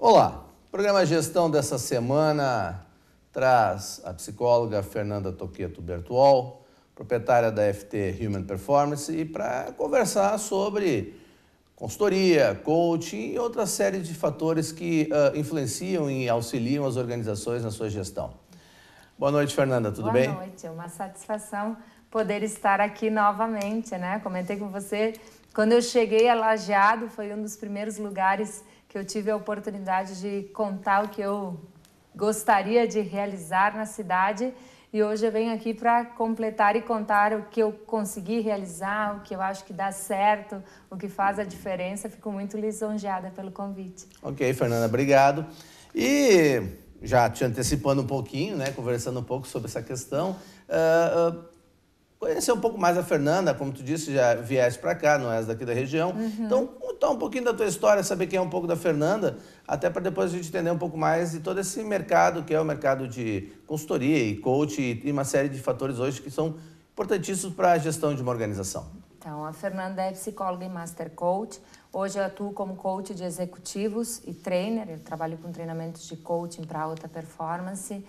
Olá, o programa Gestão dessa semana traz a psicóloga Fernanda Toqueto Bertuol, proprietária da FT Human Performance, e para conversar sobre consultoria, coaching e outra série de fatores que influenciam e auxiliam as organizações na sua gestão. Boa noite, Fernanda, tudo bem? Boa noite, é uma satisfação poder estar aqui novamente, né? Comentei com você, quando eu cheguei a Lajeado, foi um dos primeiros lugares que eu tive a oportunidade de contar o que eu gostaria de realizar na cidade, e hoje eu venho aqui para completar e contar o que eu consegui realizar, o que eu acho que dá certo, o que faz a diferença. Fico muito lisonjeada pelo convite. Ok, Fernanda, obrigado. E já te antecipando um pouquinho, né, conversando um pouco sobre essa questão, conhecer um pouco mais a Fernanda, como tu disse, já vieste para cá, não és daqui da região. Então, contar um pouquinho da tua história, saber quem é um pouco da Fernanda, até para depois a gente entender um pouco mais de todo esse mercado, que é o mercado de consultoria e coach e uma série de fatores hoje que são importantíssimos para a gestão de uma organização. Então, a Fernanda é psicóloga e Master Coach. Hoje eu atuo como coach de executivos e trainer. Eu trabalho com treinamentos de coaching para alta performance.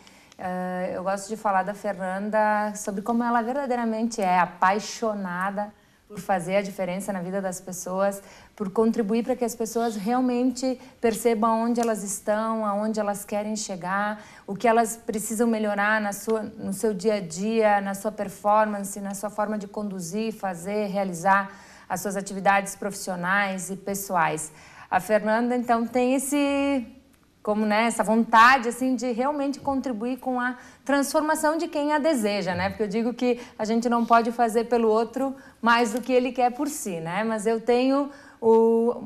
Eu gosto de falar da Fernanda sobre como ela verdadeiramente é apaixonada por fazer a diferença na vida das pessoas, por contribuir para que as pessoas realmente percebam onde elas estão, aonde elas querem chegar, o que elas precisam melhorar no seu dia a dia, na sua performance, na sua forma de conduzir, fazer, realizar as suas atividades profissionais e pessoais. A Fernanda, então, tem essa vontade assim de realmente contribuir com a transformação de quem a deseja, né? Porque eu digo que a gente não pode fazer pelo outro mais do que ele quer por si, né? Mas eu tenho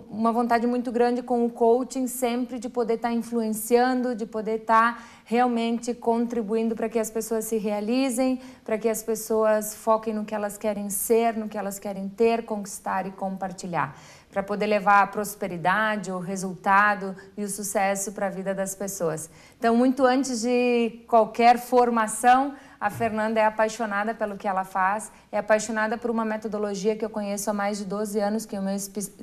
uma vontade muito grande com o coaching sempre de poder estar influenciando, de poder estar realmente contribuindo para que as pessoas se realizem, para que as pessoas foquem no que elas querem ser, no que elas querem ter, conquistar e compartilhar, para poder levar a prosperidade, o resultado e o sucesso para a vida das pessoas. Então, muito antes de qualquer formação, a Fernanda é apaixonada pelo que ela faz, é apaixonada por uma metodologia que eu conheço há mais de 12 anos, que eu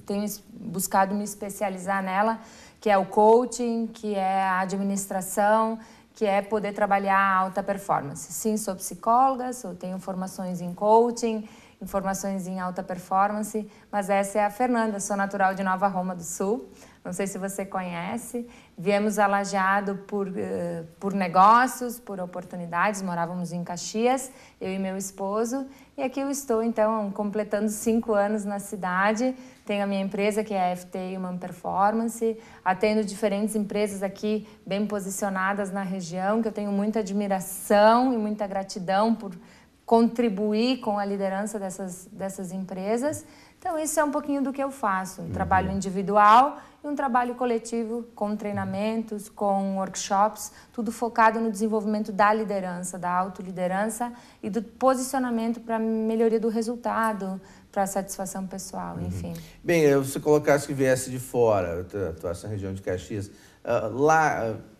tenho buscado me especializar nela, que é o coaching, que é a administração, que é poder trabalhar a alta performance. Sim, sou psicóloga, tenho formações em coaching, formações em alta performance, mas essa é a Fernanda, sou natural de Nova Roma do Sul, não sei se você conhece, viemos a Lajeado por negócios, por oportunidades, morávamos em Caxias, eu e meu esposo, e aqui eu estou então completando 5 anos na cidade, tenho a minha empresa que é a FT Human Performance, atendo diferentes empresas aqui bem posicionadas na região, que eu tenho muita admiração e muita gratidão por contribuir com a liderança dessas empresas. Então, isso é um pouquinho do que eu faço. Um trabalho individual e um trabalho coletivo com treinamentos, com workshops, tudo focado no desenvolvimento da liderança, da autoliderança e do posicionamento para a melhoria do resultado, para a satisfação pessoal, enfim. Bem, você colocasse que viesse de fora, essa região de Caxias,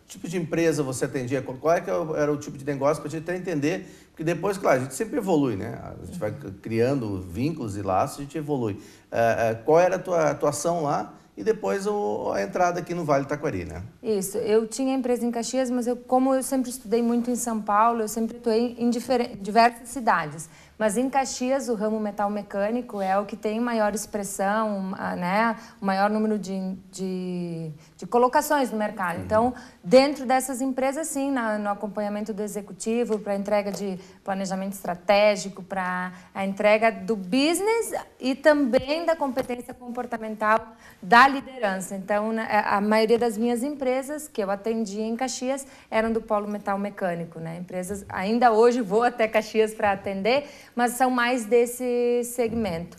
tipo de empresa você atendia? Qual era o tipo de negócio para a gente até entender? Porque depois, claro, a gente sempre evolui, né? A gente vai criando vínculos e laços, a gente evolui. Qual era a tua atuação lá e depois a entrada aqui no Vale do Taquari, né? Isso, eu tinha empresa em Caxias, mas como eu sempre estudei muito em São Paulo, eu sempre atuei em diversas cidades. Mas em Caxias, o ramo metal mecânico é o que tem maior expressão, né? O maior número de colocações no mercado. Então, dentro dessas empresas, sim, no acompanhamento do executivo, para a entrega de planejamento estratégico, para a entrega do business e também da competência comportamental da liderança. Então, a maioria das minhas empresas que eu atendia em Caxias eram do polo metal mecânico, né? Empresas, ainda hoje vou até Caxias para atender, mas são mais desse segmento.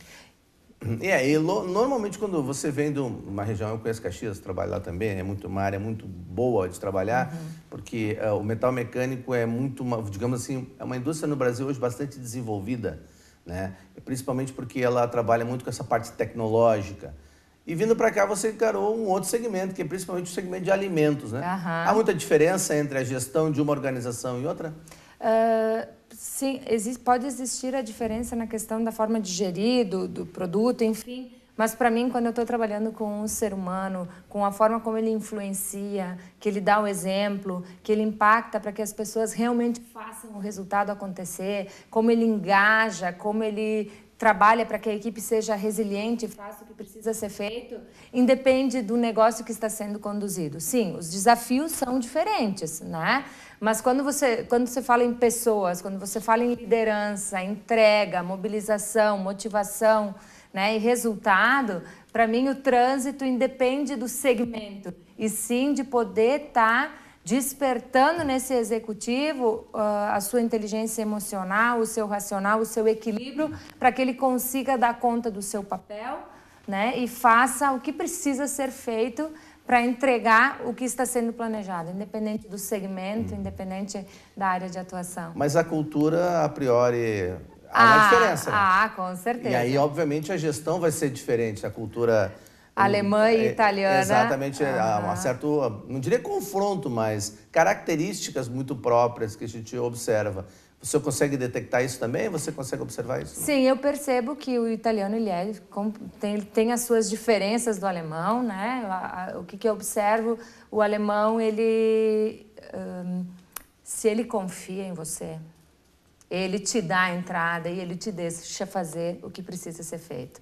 E normalmente quando você vem de uma região, eu conheço Caxias, trabalho lá também, uma área muito boa de trabalhar, porque o metal mecânico é digamos assim, é uma indústria no Brasil hoje bastante desenvolvida, né? Principalmente porque ela trabalha muito com essa parte tecnológica. E vindo para cá você encarou um outro segmento, que é principalmente o segmento de alimentos, né? Há muita diferença entre a gestão de uma organização e outra? Sim, pode existir a diferença na questão da forma de gerir, do produto, enfim, Mas, para mim, quando eu estou trabalhando com um ser humano, com a forma como ele influencia, que ele dá o exemplo, que ele impacta para que as pessoas realmente façam o resultado acontecer, como ele engaja, como ele trabalha para que a equipe seja resiliente e faça o que precisa ser feito, independe do negócio que está sendo conduzido. Sim, os desafios são diferentes, né? Mas quando você fala em pessoas, quando você fala em liderança, entrega, mobilização, motivação, né, e resultado, para mim o trânsito independe do segmento, e sim de poder estar despertando nesse executivo a sua inteligência emocional, o seu racional, o seu equilíbrio, para que ele consiga dar conta do seu papel, né, e faça o que precisa ser feito para entregar o que está sendo planejado, independente do segmento, independente da área de atuação. Mas a cultura, a priori, há uma diferença, né? Com certeza. E aí, obviamente, a gestão vai ser diferente, a cultura alemã e italiana. Exatamente, há um certo, não diria confronto, mas características muito próprias que a gente observa. Você consegue detectar isso também? Você consegue observar isso? Sim, eu percebo que o italiano ele tem as suas diferenças do alemão, né? O que eu observo, o alemão, se ele confia em você, ele te dá a entrada e ele te deixa fazer o que precisa ser feito.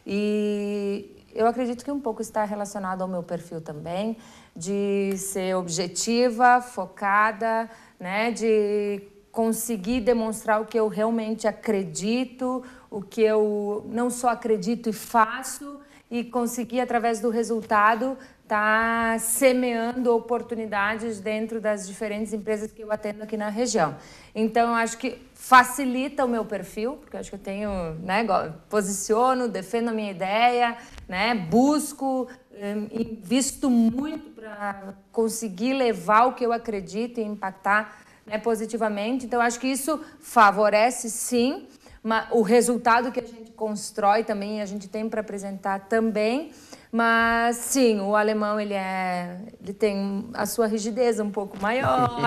E eu acredito que um pouco está relacionado ao meu perfil também, de ser objetiva, focada, né, de conseguir demonstrar o que eu realmente acredito, o que eu não só acredito e faço, e conseguir, através do resultado, estar semeando oportunidades dentro das diferentes empresas que eu atendo aqui na região. Então, eu acho que facilita o meu perfil, porque eu acho que eu tenho, né, posiciono, defendo a minha ideia, né, busco, invisto muito para conseguir levar o que eu acredito e impactar, né, positivamente. Então, eu acho que isso favorece, sim, o resultado que a gente constrói também, a gente tem para apresentar também. Mas, sim, o alemão, ele tem a sua rigidez um pouco maior,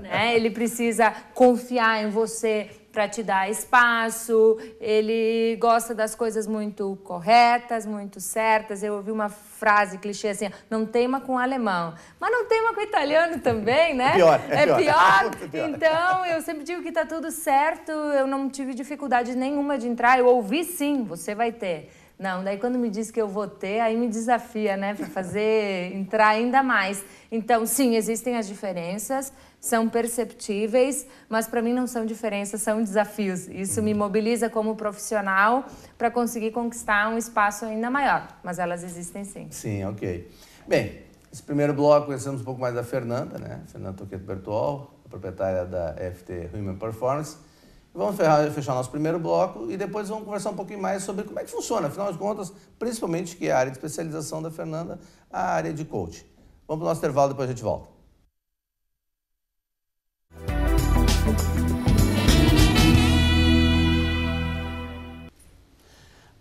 né? Ele precisa confiar em você para te dar espaço, ele gosta das coisas muito corretas, muito certas. Eu ouvi uma frase clichê assim, não teima com o alemão, mas não teima com o italiano também, né? É pior. Então, eu sempre digo que está tudo certo, eu não tive dificuldade nenhuma de entrar, eu ouvi sim, você vai ter. Não, daí quando me diz que eu vou ter, aí me desafia, né, para fazer entrar ainda mais. Então, sim, existem as diferenças, são perceptíveis, mas para mim não são diferenças, são desafios. Isso me mobiliza como profissional para conseguir conquistar um espaço ainda maior, mas elas existem sim. Sim, ok. Bem, esse primeiro bloco conhecemos um pouco mais da Fernanda, né? Fernanda Toqueto Bertuol, a proprietária da FT Human Performance. Vamos fechar nosso primeiro bloco e depois vamos conversar um pouquinho mais sobre como é que funciona, afinal de contas, principalmente que é a área de especialização da Fernanda, a área de coaching. Vamos para o nosso intervalo, depois a gente volta.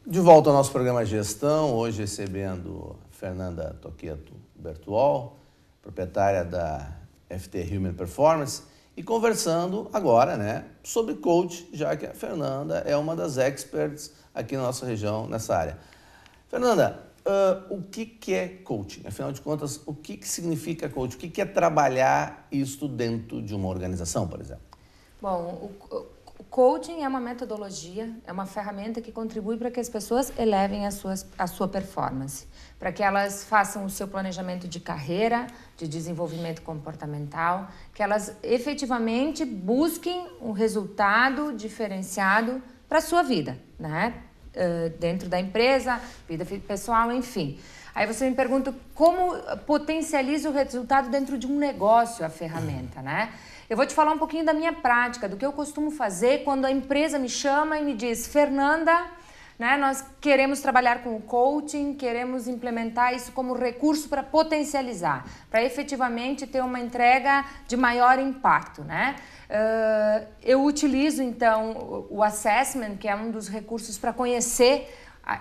De volta ao nosso programa Gestão, hoje recebendo Fernanda Toqueto Bertuol, proprietária da FT Human Performance, e conversando agora, né, sobre coach, já que a Fernanda é uma das experts aqui na nossa região, nessa área. Fernanda, o que é coaching? Afinal de contas, o que significa coaching? O que é trabalhar isso dentro de uma organização, por exemplo? Bom, o coaching é uma metodologia, é uma ferramenta que contribui para que as pessoas elevem a sua performance, para que elas façam o seu planejamento de carreira, de desenvolvimento comportamental, que elas efetivamente busquem um resultado diferenciado para a sua vida, né? Dentro da empresa, vida pessoal, enfim. Aí você me pergunta como potencializa o resultado dentro de um negócio a ferramenta, né? Eu vou te falar um pouquinho da minha prática, do que eu costumo fazer quando a empresa me chama e me diz, Fernanda, né, nós queremos trabalhar com o coaching, queremos implementar isso como recurso para potencializar, para efetivamente ter uma entrega de maior impacto, né? Eu utilizo, então, o assessment, que é um dos recursos para conhecer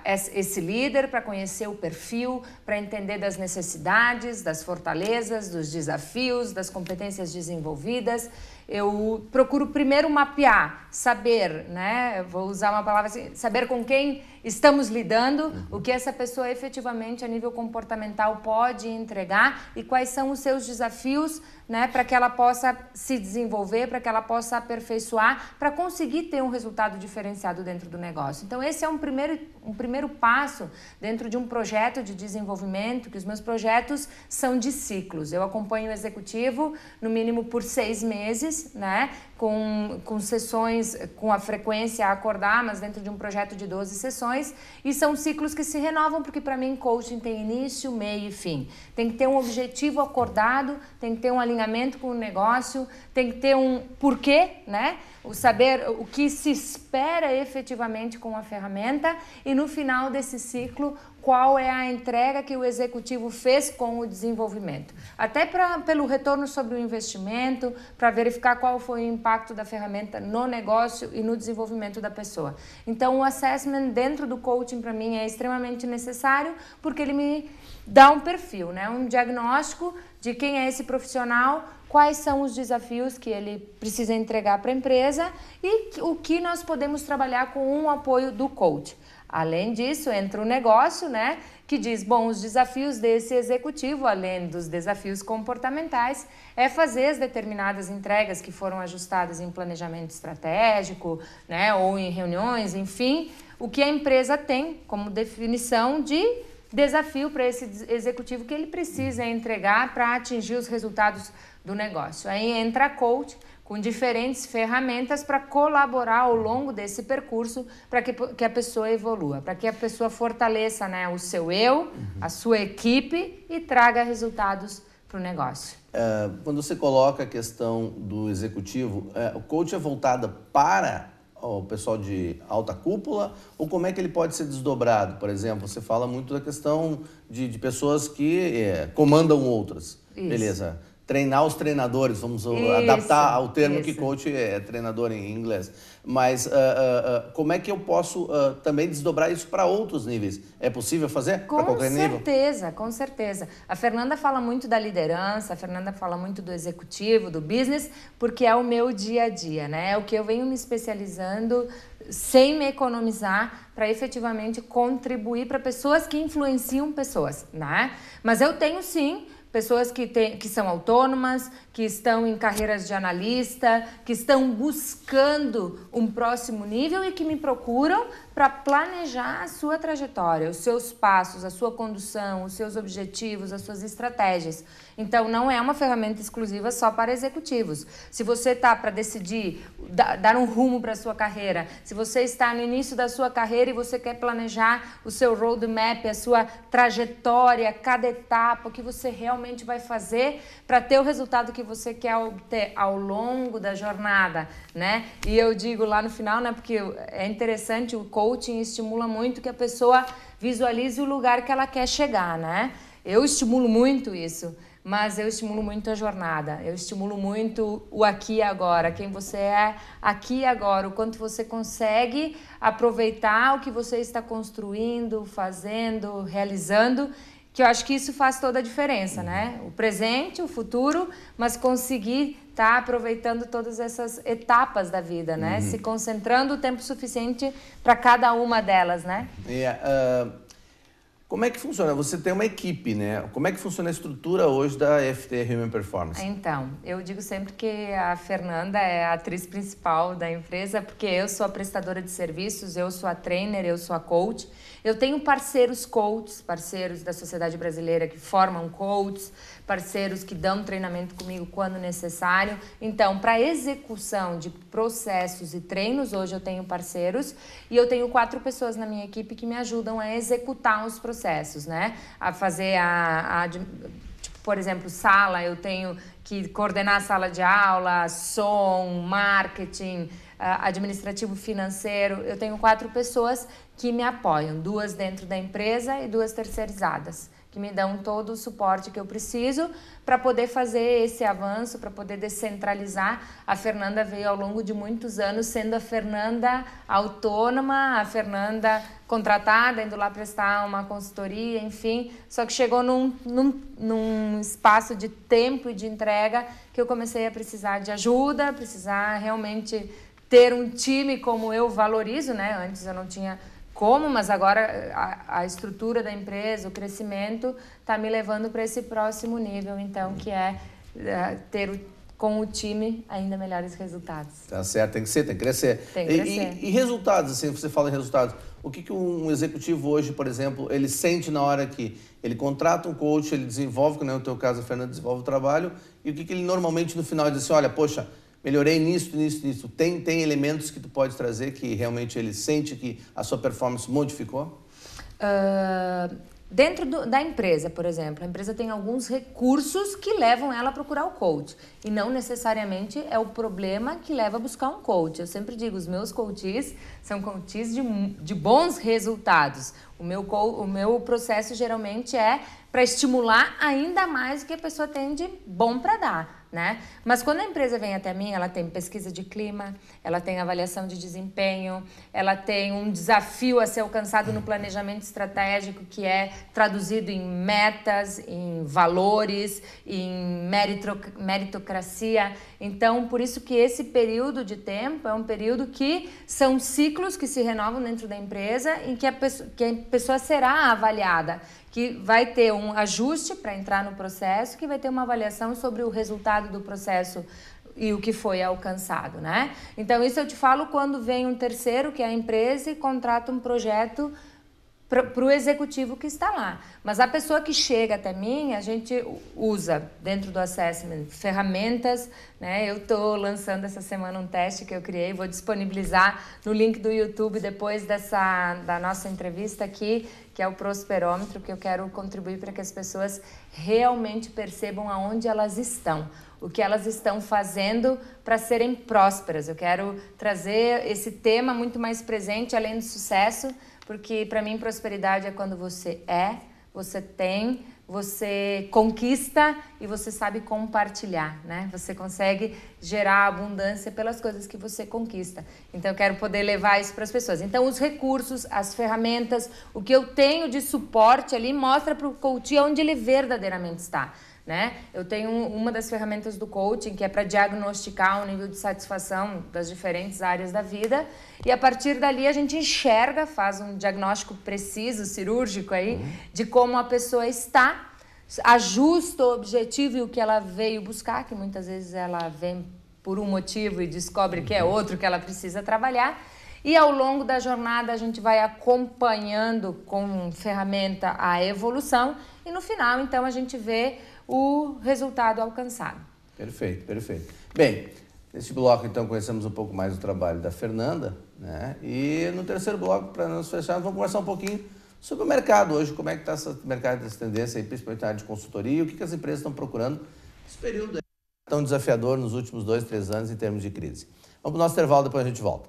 esse líder, para conhecer o perfil, para entender das necessidades, das fortalezas, dos desafios, das competências desenvolvidas. eu procuro primeiro mapear, saber, né? Eu vou usar uma palavra assim, saber com quem estamos lidando, o que essa pessoa efetivamente a nível comportamental pode entregar e quais são os seus desafios, né, para que ela possa se desenvolver, para que ela possa aperfeiçoar, para conseguir ter um resultado diferenciado dentro do negócio. Então esse é um primeiro passo dentro de um projeto de desenvolvimento, que os meus projetos são de ciclos. Eu acompanho o executivo no mínimo por 6 meses, né, com sessões, com a frequência a acordar, mas dentro de um projeto de 12 sessões, e são ciclos que se renovam, porque para mim coaching tem início, meio e fim. Tem que ter um objetivo acordado, tem que ter um alinhamento com o negócio, tem que ter um porquê, né? O saber o que se espera efetivamente com a ferramenta e no final desse ciclo qual é a entrega que o executivo fez com o desenvolvimento. Até pelo retorno sobre o investimento, para verificar qual foi o impacto da ferramenta no negócio e no desenvolvimento da pessoa. Então o assessment dentro do coaching para mim é extremamente necessário porque ele me dá um perfil, né? Um diagnóstico de quem é esse profissional, quais são os desafios que ele precisa entregar para a empresa e o que nós podemos trabalhar com um apoio do coach. Além disso, entra o negócio, né, que diz, bom, os desafios desse executivo, além dos desafios comportamentais, é fazer as determinadas entregas que foram ajustadas em planejamento estratégico, né, ou em reuniões, enfim, o que a empresa tem como definição de desafio para esse executivo que ele precisa entregar para atingir os resultados do negócio. Aí entra a coach com diferentes ferramentas para colaborar ao longo desse percurso para que a pessoa evolua, para que a pessoa fortaleça, né, o seu eu, a sua equipe e traga resultados para o negócio. Quando você coloca a questão do executivo, o coach é voltado para o pessoal de alta cúpula ou como é que ele pode ser desdobrado? Por exemplo, você fala muito da questão de pessoas que comandam outras. Isso. Beleza. Treinar os treinadores, vamos adaptar ao termo que coach é treinador em inglês. Mas como é que eu posso também desdobrar isso para outros níveis? É possível fazer para qualquer nível? Com certeza. A Fernanda fala muito da liderança, a Fernanda fala muito do executivo, do business, porque é o meu dia a dia, né? É o que eu venho me especializando sem me economizar para efetivamente contribuir para pessoas que influenciam pessoas, né? Mas eu tenho sim pessoas que são autônomas, que estão em carreiras de analista, que estão buscando um próximo nível e que me procuram para planejar a sua trajetória, os seus passos, a sua condução, os seus objetivos, as suas estratégias. Então, não é uma ferramenta exclusiva só para executivos. Se você está para decidir dar um rumo para a sua carreira, se você está no início da sua carreira e você quer planejar o seu roadmap, a sua trajetória, cada etapa, o que você realmente vai fazer para ter o resultado que você quer obter ao longo da jornada, né? E eu digo lá no final, né, porque é interessante, o coaching estimula muito que a pessoa visualize o lugar que ela quer chegar, né? Eu estimulo muito isso. Mas eu estimulo muito a jornada, eu estimulo muito o aqui e agora, quem você é aqui e agora, o quanto você consegue aproveitar o que você está construindo, fazendo, realizando, que eu acho que isso faz toda a diferença, né? O presente, o futuro, mas conseguir estar aproveitando todas essas etapas da vida, né? Se concentrando o tempo suficiente para cada uma delas, né? Como é que funciona? Você tem uma equipe, né? Como é que funciona a estrutura hoje da FT Human Performance? Então, eu digo sempre que a Fernanda é a atriz principal da empresa, porque eu sou a prestadora de serviços, eu sou a trainer, eu sou a coach. Eu tenho parceiros coaches, parceiros da Sociedade Brasileira que formam coaches, parceiros que dão treinamento comigo quando necessário. Então, para execução de processos e treinos, hoje eu tenho parceiros e eu tenho 4 pessoas na minha equipe que me ajudam a executar os processos, né? A fazer tipo, por exemplo, sala, eu tenho que coordenar a sala de aula, som, marketing, administrativo financeiro. Eu tenho 4 pessoas que me apoiam, 2 dentro da empresa e 2 terceirizadas, que me dão todo o suporte que eu preciso para poder fazer esse avanço, para poder descentralizar. A Fernanda veio ao longo de muitos anos sendo a Fernanda autônoma, a Fernanda contratada, indo lá prestar uma consultoria, enfim. Só que chegou num espaço de tempo e de entrega que eu comecei a precisar de ajuda, precisar realmente ter um time como eu valorizo, né? Antes eu não tinha como, mas agora a estrutura da empresa, o crescimento, está me levando para esse próximo nível, então, que é ter com o time ainda melhores resultados. Tá certo, tem que ser, tem que crescer. Tem que crescer. E resultados, assim, você fala em resultados. O que um executivo hoje, por exemplo, ele sente na hora que ele contrata um coach, ele desenvolve, como no teu caso, a Fernanda desenvolve o trabalho, e o que ele normalmente no final diz assim, olha, poxa, melhorei nisso. Tem elementos que tu pode trazer que realmente ele sente que a sua performance modificou? Dentro da empresa, por exemplo, a empresa tem alguns recursos que levam ela a procurar o coach. E não necessariamente é o problema que leva a buscar um coach. Eu sempre digo, os meus coaches são coaches de bons resultados. O meu processo geralmente é para estimular ainda mais o que a pessoa tem de bom para dar, né? Mas quando a empresa vem até mim, ela tem pesquisa de clima, ela tem avaliação de desempenho, ela tem um desafio a ser alcançado no planejamento estratégico que é traduzido em metas, em valores, em meritocracia. Então, por isso que esse período de tempo é um período que são ciclos que se renovam dentro da empresa em que a pessoa será avaliada, que vai ter um ajuste para entrar no processo, que vai ter uma avaliação sobre o resultado do processo e o que foi alcançado, né? Então, isso eu te falo quando vem um terceiro, que é a empresa, e contrata um projeto para o executivo que está lá. Mas a pessoa que chega até mim, a gente usa dentro do assessment ferramentas, né? Eu estou lançando essa semana um teste que eu criei, vou disponibilizar no link do YouTube depois da nossa entrevista aqui, que é o Prosperômetro, que eu quero contribuir para que as pessoas realmente percebam aonde elas estão, o que elas estão fazendo para serem prósperas. Eu quero trazer esse tema muito mais presente, além do sucesso, porque para mim prosperidade é quando você você tem, você conquista e você sabe compartilhar, né? Você consegue gerar abundância pelas coisas que você conquista. Então eu quero poder levar isso para as pessoas. Então os recursos, as ferramentas, o que eu tenho de suporte ali mostra para o coach onde ele verdadeiramente está, né? Eu tenho uma das ferramentas do coaching que é para diagnosticar o nível de satisfação das diferentes áreas da vida, e a partir dali a gente enxerga, faz um diagnóstico preciso, cirúrgico aí, de como a pessoa está, ajusta o objetivo e o que ela veio buscar, que muitas vezes ela vem por um motivo e descobre que é outro que ela precisa trabalhar. E ao longo da jornada a gente vai acompanhando com ferramenta a evolução e no final então a gente vê o resultado alcançado. Perfeito, perfeito. Bem, neste bloco então conhecemos um pouco mais do trabalho da Fernanda, né? E no terceiro bloco, para nós fecharmos, vamos conversar um pouquinho sobre o mercado hoje, como é que está esse mercado dessa tendência, aí, principalmente na área de consultoria, o que as empresas estão procurando nesse período tão desafiador nos últimos 2, 3 anos em termos de crise. Vamos para o nosso intervalo, depois a gente volta.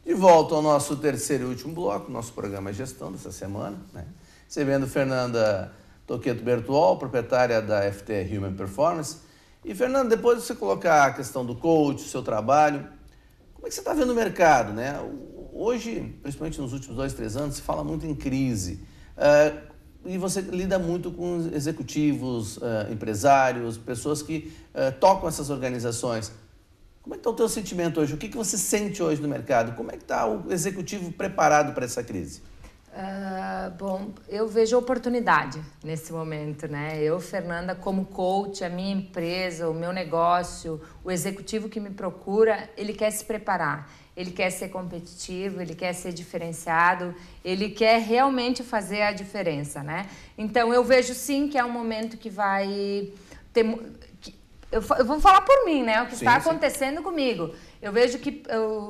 De volta ao nosso terceiro e último bloco, nosso programa Gestão dessa semana, né? Recebendo Fernanda Toqueto Bertuol, proprietária da FT Human Performance. E, Fernanda, depois de você colocar a questão do coach, o seu trabalho, como é que você está vendo o mercado, né? Hoje, principalmente nos últimos 2, 3 anos, se fala muito em crise. E você lida muito com executivos, empresários, pessoas que tocam essas organizações. Como é que está o teu sentimento hoje? O que você sente hoje no mercado? Como é que está o executivo preparado para essa crise? Bom, eu vejo oportunidade nesse momento, né? Eu, Fernanda, como coach, a minha empresa, o meu negócio, o executivo que me procura, ele quer se preparar, ele quer ser competitivo, ele quer ser diferenciado, ele quer realmente fazer a diferença, né? Então, eu vejo sim que é um momento que vai ter... Eu vou falar por mim, né? O que está acontecendo comigo. Eu vejo que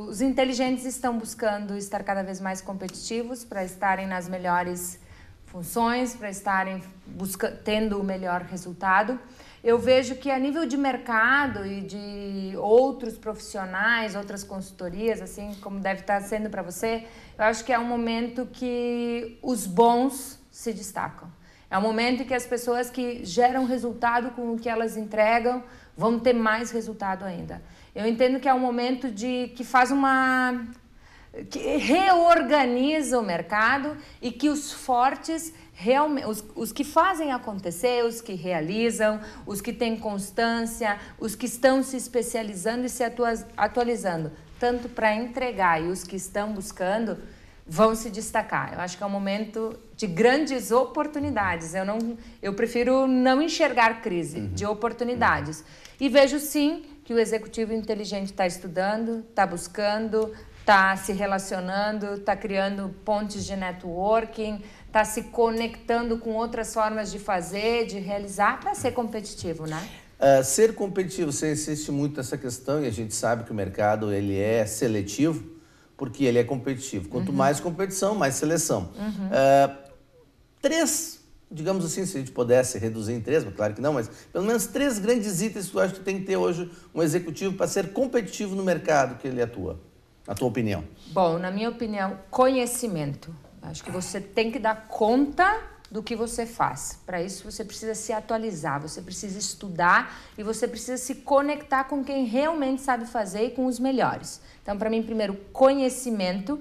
os inteligentes estão buscando estar cada vez mais competitivos para estarem nas melhores funções, para estarem tendo o melhor resultado. Eu vejo que a nível de mercado e de outros profissionais, outras consultorias, assim como deve estar sendo para você, eu acho que é um momento que os bons se destacam. É um momento em que as pessoas que geram resultado com o que elas entregam vão ter mais resultado ainda. Eu entendo que é um momento que faz que reorganiza o mercado e que os fortes realmente, os que fazem acontecer, os que realizam, os que têm constância, os que estão se especializando e se atualizando, tanto para entregar e os que estão buscando, vão se destacar. Eu acho que é um momento de grandes oportunidades. Eu prefiro não enxergar crise, de oportunidades. E vejo sim que o executivo inteligente está estudando, está buscando, está se relacionando, está criando pontes de networking, está se conectando com outras formas de fazer, de realizar, para ser competitivo, né? Ser competitivo, você insiste muito nessa questão e a gente sabe que o mercado ele é seletivo porque ele é competitivo. Quanto mais competição, mais seleção. Digamos assim, se a gente pudesse reduzir em 3, mas claro que não, mas pelo menos 3 grandes itens que eu acho que tem que ter hoje um executivo para ser competitivo no mercado que ele atua. Na tua opinião? Bom, na minha opinião, conhecimento. Acho que você tem que dar conta do que você faz. Para isso, você precisa se atualizar, você precisa estudar e você precisa se conectar com quem realmente sabe fazer e com os melhores. Então, para mim, primeiro, conhecimento.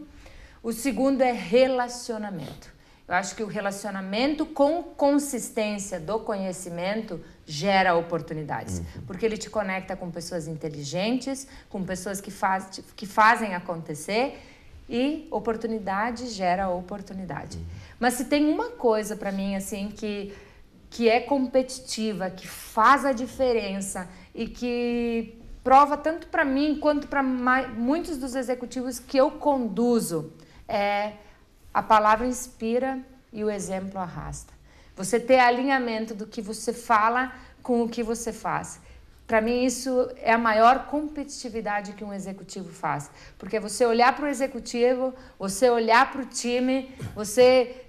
O segundo é relacionamento. Eu acho que o relacionamento com consistência do conhecimento gera oportunidades, porque ele te conecta com pessoas inteligentes, com pessoas que fazem acontecer, e oportunidade gera oportunidade. Mas se tem uma coisa para mim assim que é competitiva, que faz a diferença e que prova tanto para mim quanto para muitos dos executivos que eu conduzo, é a palavra inspira e o exemplo arrasta. Você ter alinhamento do que você fala com o que você faz. Para mim, isso é a maior competitividade que um executivo faz. Porque você olhar para o executivo, você olhar para o time, você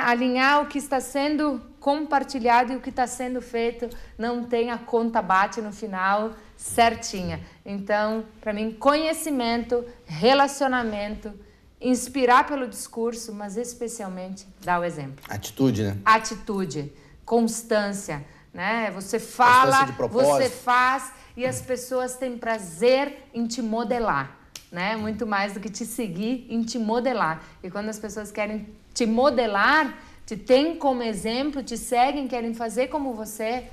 alinhar o que está sendo compartilhado e o que está sendo feito, não tem a conta bate no final certinha. Então, para mim, conhecimento, relacionamento, inspirar pelo discurso, mas especialmente dar o exemplo. Atitude, né? Atitude, constância, né? Você fala, você faz e as pessoas têm prazer em te modelar, né? Muito mais do que te seguir, em te modelar. E quando as pessoas querem te modelar, te têm como exemplo, te seguem, querem fazer como você,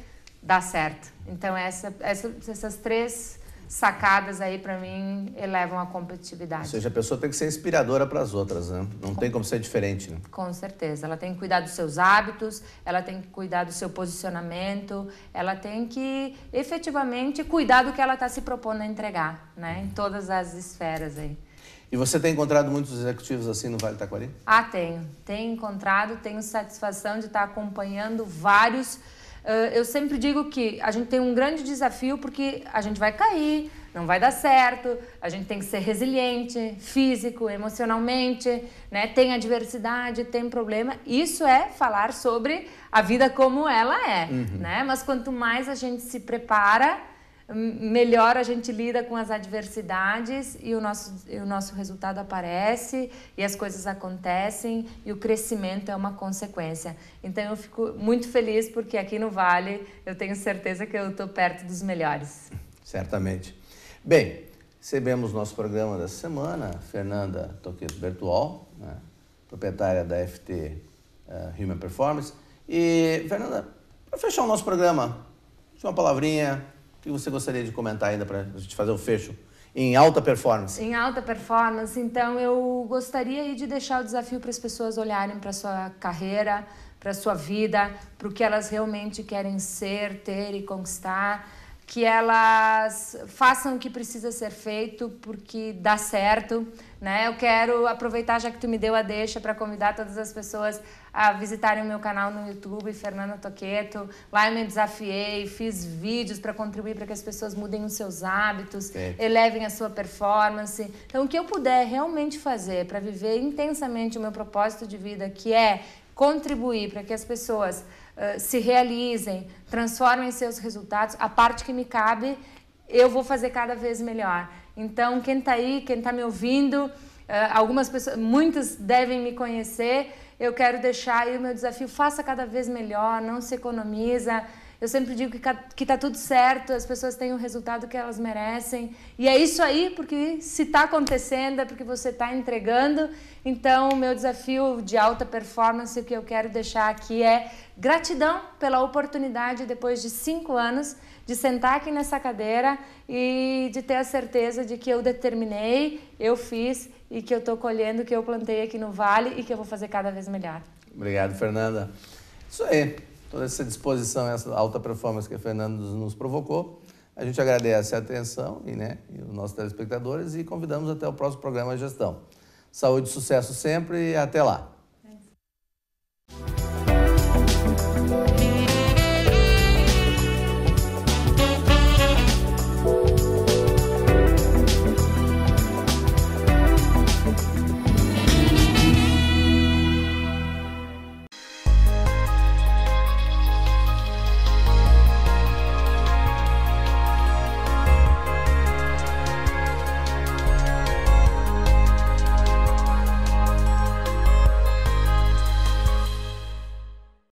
dá certo. Então essas 3 sacadas aí, para mim, elevam a competitividade. Ou seja, a pessoa tem que ser inspiradora para as outras, né? Não tem como ser diferente, né? Com certeza. Ela tem que cuidar dos seus hábitos, ela tem que cuidar do seu posicionamento, ela tem que, efetivamente, cuidar do que ela está se propondo a entregar, né? Em todas as esferas aí. E você tem encontrado muitos executivos assim no Vale do Taquari? Tenho. Tenho encontrado, tenho satisfação de estar acompanhando vários. Eu sempre digo que a gente tem um grande desafio porque a gente vai cair, não vai dar certo, a gente tem que ser resiliente, físico, emocionalmente, né? Tem adversidade, tem problema. Isso é falar sobre a vida como ela é, né? Mas quanto mais a gente se prepara, melhor a gente lida com as adversidades e o nosso resultado aparece e as coisas acontecem e o crescimento é uma consequência. Então eu fico muito feliz porque aqui no Vale eu tenho certeza que eu estou perto dos melhores. Certamente. Bem, recebemos nosso programa dessa semana, Fernanda Toqueto Bertual, né, proprietária da FT Human Performance. E, Fernanda, para fechar o nosso programa, uma palavrinha. O que você gostaria de comentar ainda para a gente fazer o fecho em alta performance? Em alta performance, então eu gostaria de deixar o desafio para as pessoas olharem para a sua carreira, para a sua vida, para o que elas realmente querem ser, ter e conquistar, que elas façam o que precisa ser feito porque dá certo, né? Eu quero aproveitar, já que tu me deu a deixa, para convidar todas as pessoas a visitarem o meu canal no YouTube, Fernanda Toqueto. Lá eu me desafiei, fiz vídeos para contribuir para que as pessoas mudem os seus hábitos, elevem a sua performance. Então, o que eu puder realmente fazer para viver intensamente o meu propósito de vida, que é contribuir para que as pessoas se realizem, transformem seus resultados, a parte que me cabe, eu vou fazer cada vez melhor. Então, quem está aí, quem está me ouvindo, algumas pessoas, muitas devem me conhecer, eu quero deixar aí o meu desafio, faça cada vez melhor, não se economiza. Eu sempre digo que está tudo certo, as pessoas têm o resultado que elas merecem. E é isso aí, porque se está acontecendo é porque você está entregando. Então, o meu desafio de alta performance, o que eu quero deixar aqui é gratidão pela oportunidade, depois de 5 anos, de sentar aqui nessa cadeira e de ter a certeza de que eu determinei, eu fiz e que eu estou colhendo o que eu plantei aqui no Vale e que eu vou fazer cada vez melhor. Obrigado, Fernanda. Isso aí. Toda essa disposição, essa alta performance que a Fernanda nos provocou. A gente agradece a atenção e os nossos telespectadores e convidamos até o próximo programa de gestão. Saúde e sucesso sempre e até lá.